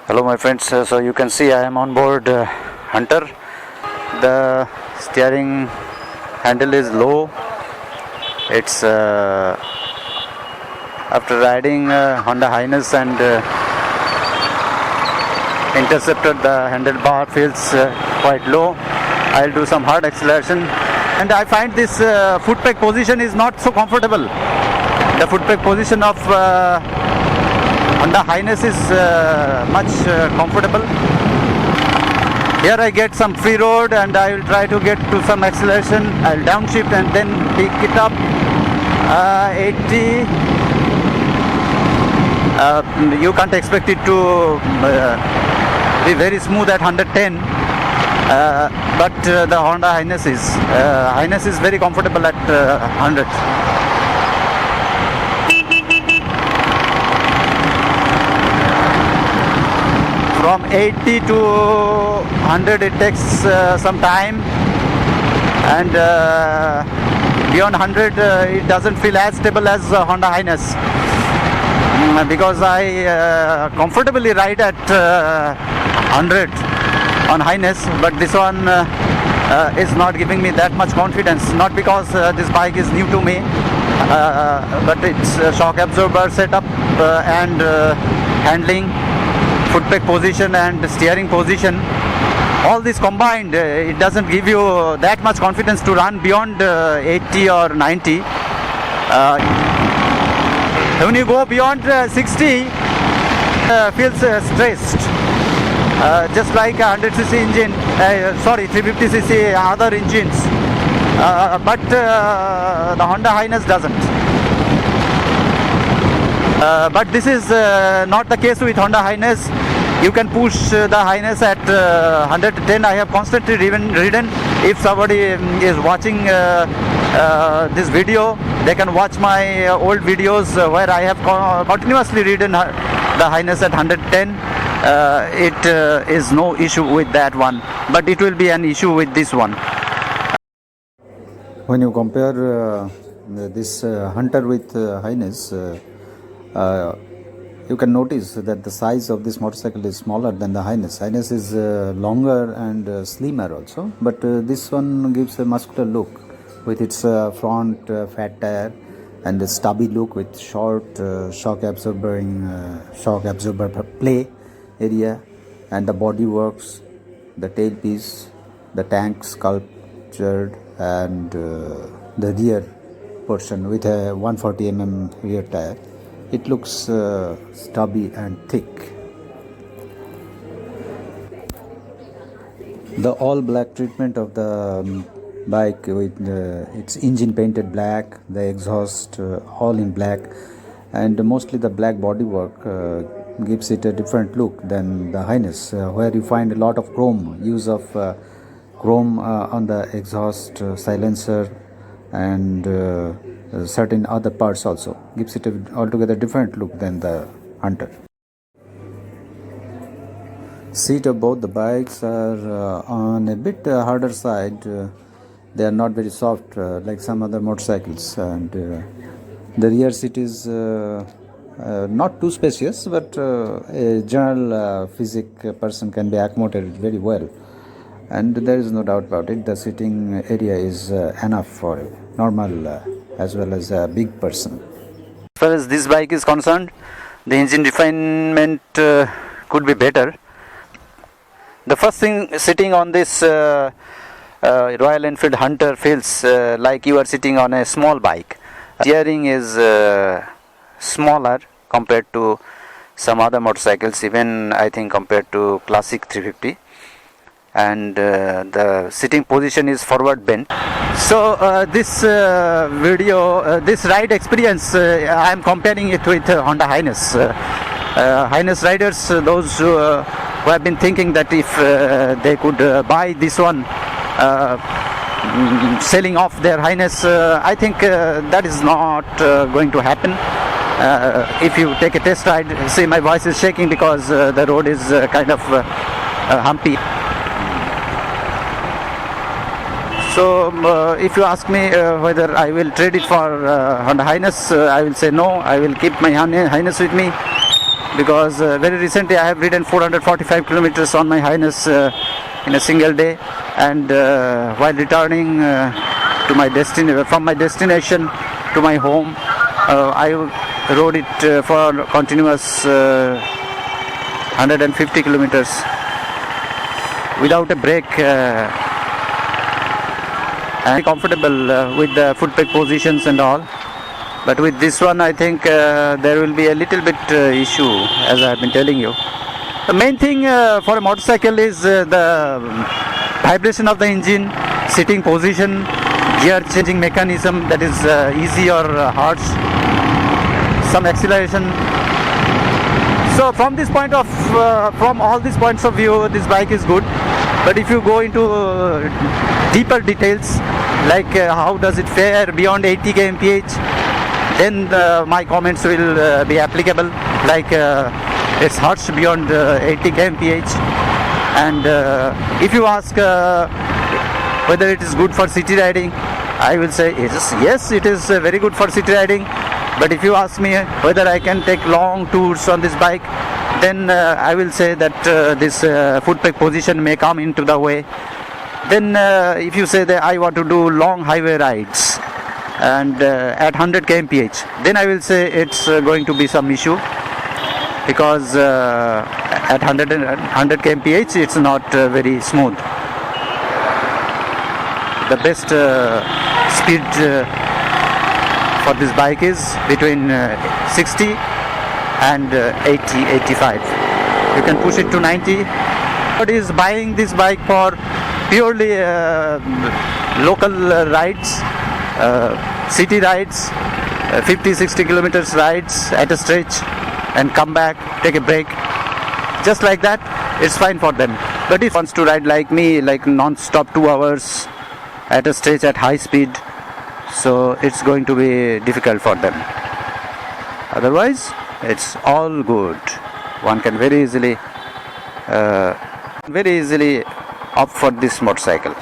Hello my friends, so you can see I am on board Hunter. The steering handle is low. It's after riding Honda Hness and Interceptor, the handlebar feels quite low. I'll do some hard acceleration, and I find this foot peg position is not so comfortable. The foot peg position of Honda Hness is much comfortable. Here I get some free road and I will try to get to some acceleration. I'll downshift and then pick it up. 80. You can't expect it to be very smooth at 110. But the Honda Hness is very comfortable at 100. From 80 to 100 it takes some time, and beyond 100 it doesn't feel as stable as Honda Hness, because I comfortably ride at 100 on Hness, but this one is not giving me that much confidence, not because this bike is new to me, but its shock absorber setup and handling, foot peg position and steering position, all this combined, it doesn't give you that much confidence to run beyond 80 or 90. When you go beyond 60, feels stressed, just like a 100cc engine, 350cc other engines, but the Honda Hness doesn't. But this is not the case with Honda Hness. You can push the Hness at 110. I have constantly ridden. If somebody is watching this video, they can watch my old videos where I have continuously ridden the Hness at 110. It is no issue with that one, but it will be an issue with this one. When you compare this Hunter with Hness, you can notice that the size of this motorcycle is smaller than the Hness. Hness is longer and slimmer also, but this one gives a muscular look with its front fat tire and the stubby look with short shock absorber play area, and the body works, the tailpiece, the tank sculptured, and the rear portion with a 140mm rear tire. It looks stubby and thick. The all black treatment of the bike with its engine painted black, the exhaust all in black, and mostly the black bodywork gives it a different look than the Hness, where you find a lot of chrome, use of chrome on the exhaust silencer and certain other parts also gives it a altogether different look than the Hunter. Seat of both the bikes are on a bit harder side. They are not very soft like some other motorcycles, and the rear seat is not too spacious, but a general physic person can be accommodated very well, and there is no doubt about it. The sitting area is enough for a normal as well as a big person. As far as this bike is concerned, the engine refinement could be better. The first thing, sitting on this Royal Enfield Hunter feels like you are sitting on a small bike. Steering is smaller compared to some other motorcycles, even I think compared to Classic 350. And the sitting position is forward bent. So this this ride experience, I am comparing it with Honda Hness. Hness riders, those who have been thinking that if they could buy this one, selling off their Hness, I think that is not going to happen. If you take a test ride, see, my voice is shaking because the road is kind of humpy. So if you ask me whether I will trade it for Honda Hness, I will say no. I will keep my Hness with me, because very recently I have ridden 445 kilometers on my Hness in a single day, and while returning to my from my destination to my home, I rode it for continuous 150 kilometers without a break. And comfortable with the foot peg positions and all, but with this one I think there will be a little bit issue, as I have been telling you. The main thing for a motorcycle is the vibration of the engine, sitting position, gear changing mechanism, that is easy or harsh, some acceleration. So from this point of from all these points of view, this bike is good. But if you go into deeper details, like how does it fare beyond 80 kmph, then my comments will be applicable, like it's harsh beyond 80 kmph. And if you ask whether it is good for city riding, I will say yes, it is very good for city riding. But if you ask me whether I can take long tours on this bike, then I will say that this foot peg position may come into the way. Then if you say that I want to do long highway rides and at 100 kmph, then I will say it's going to be some issue, because at 100 kmph it's not very smooth. The best speed for this bike is between 60 and 85. You can push it to 90. But is buying this bike for purely local rides, city rides, 50-60 kilometers rides at a stretch and come back, take a break, just like that, it's fine for them. But if wants to ride like me, like non-stop 2 hours at a stretch at high speed, so it's going to be difficult for them. Otherwise it's all good. One can very easily opt for this motorcycle.